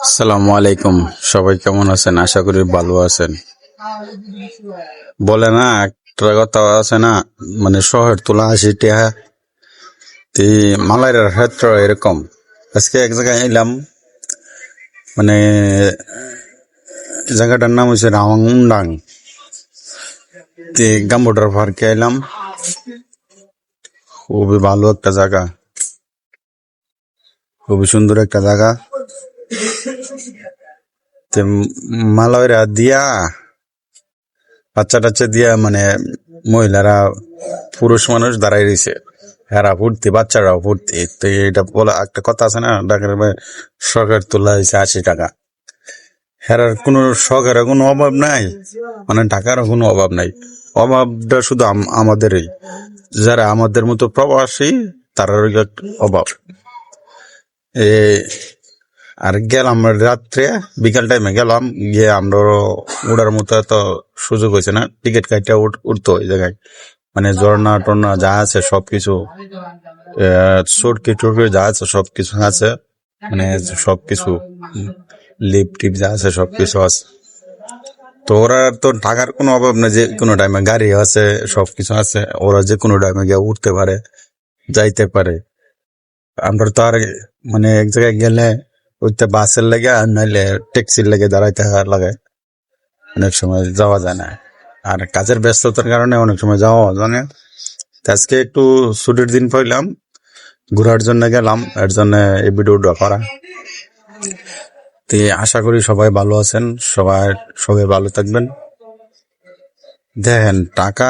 আসসালামু আলাইকুম। সবাই কেমন আছেন? আশা করি ভালো আছেন। বলে না, একটা কথা আছে না, মানে শহর তোলা 80 টাকা, মালাইয়ের ক্ষেত্র এরকম। আজকে এক জায়গায় এলাম, মানে জায়গাটার নাম হচ্ছে রাওয়াংডাং। গাম্বুটার পার্কে এলাম, খুবই ভালো একটা জায়গা, খুবই সুন্দর একটা জায়গা। মালয়রা দিয়া বাচ্চা টাচ্চা দিয়া, মানে মহিলারা, পুরুষ মানুষ দাঁড়াই রয়েছে, হেরা ভর্তি, বাচ্চারাও ভর্তি। তো এটা বলে একটা কথা আছে না, ঢাকার সরকার তোলা হয়েছে 80 টাকা। হেরার কোনো শখের কোনো অভাব নাই, মানে ঢাকারও কোনো অভাব নাই। অভাবটা শুধু আমাদেরই, যারা আমাদের মতো প্রবাসী তারার অভাব। এ আর গেলাম রাত্রে, বিকাল টাইমে গেলাম, গিয়ে আমরা উড়ার মতো এত সুযোগ হয়েছে না, টিকিট কাটতে উঠতো ওই জায়গায়। মানে ঝর্ণা টর্ণা যা আছে সবকিছু, চোরকি টোরকি যা আছে সবকিছু আছে, মানে সবকিছু লিপ টিপ যা আছে সবকিছু আছে। তো ওরা তো টাকার কোনো অভাব নেই, যে কোনো টাইমে গাড়ি আছে, সবকিছু আছে, ওরা যে কোনো টাইমে গিয়ে উঠতে পারে, যাইতে পারে। আমরা তো আর মানে এক জায়গায় গেলে ওইটা বাসের লেগে আর নাইলে ট্যাক্সির লেগে দাঁড়াইতে লাগে, অনেক সময় যাওয়া যায় না। আর কাজের ব্যস্ততার কারণে অনেক সময় যাওয়া যায় না। আজকে একটু ছুটির দিন পাইলাম, ঘোরার জন্য গেলাম, এর জন্য এই ভিডিওটা করা। আশা করি সবাই ভালো আছেন, সবাই ভালো থাকবেন। দেখেন, টাকা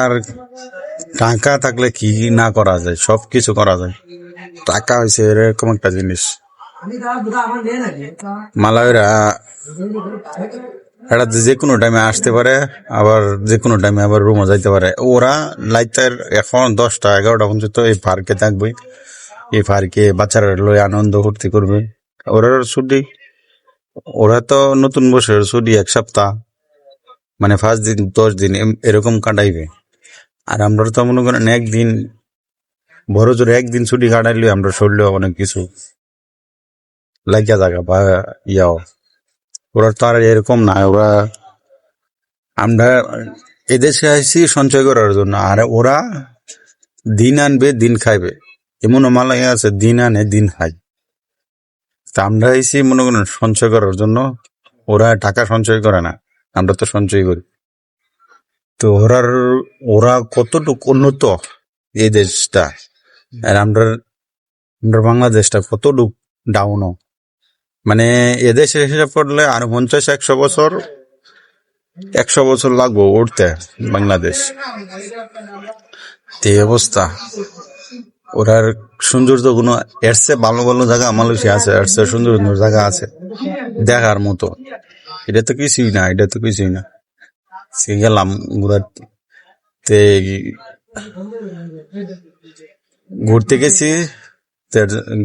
থাকলে কি না করা যায়, সবকিছু করা যায়। টাকা হয়েছে এরকম একটা জিনিস, মালায়রা এটা যে কোনো টাইমে আসতে পারে, আবার যে কোনো টাইমে আবার রুমে যাইতে পারে। ওরা লাইতের এখন 10টা 11টা পর্যন্ত এই পার্কে থাকবে, এই পার্কে বাচ্চারা লই আনন্দ ফুর্তি করবে। ওরা ছুটি, ওরা তো নতুন বছরের ছুটি 1 সপ্তাহ, মানে 5 দিন 10 দিন এরকম কাটাইবে। আর আমরা তো মনে করেন একদিন, বড় জোরে একদিন ছুটি কাটাইলে আমরা শরীরে অনেক কিছু লাগিয়া থাকা বা ইয়াও। ওরা তো আর এরকম না, আমরা এদেশে আসছি সঞ্চয় করার জন্য, আর ওরা দিন আনবে দিন খাইবে। এমনও মালাই আছে, দিন আনে দিন খায়। তা আমরা আইছি মনে করেন সঞ্চয় করার জন্য, ওরা টাকা সঞ্চয় করে না, আমরা তো সঞ্চয় করি। তো ওরা কতটুকু উন্নত এই দেশটা, আর আমরা বাংলাদেশটা কতটুকু ডাউন। মানে এদেশে হিসাব করলে আর 50 100 বছর লাগবো উঠতে বাংলাদেশ। এই অবস্থা। ওরার সৌন্দর্য গুলো এর চেয়ে ভালো ভালো জায়গা মালয়েশিয়া আছে, এর চেয়ে সুন্দর সুন্দর জায়গা আছে দেখার মতো। এটা তো কিছুই না। গেলাম ঘুরাতে, ঘুরতে গেছি।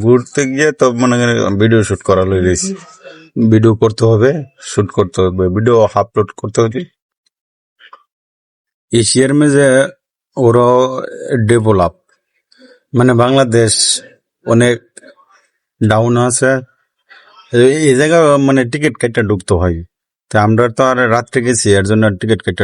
ঘুরতে গিয়ে তো মনে করেন ভিডিও শুট করা লইছি, ভিডিও করতে হবে, শুট করতে হবে, ভিডিও আপলোড করতে হবে। এশিয়ার মেঝে ওরা ডেভেলপ, মানে বাংলাদেশ অনেক ডাউন আছে। এই জায়গা মানে টিকিট কেটে ঢুকতে হয়। তা আমরা তো আর রাত্রে গেছি, এর জন্য টিকিট কেটে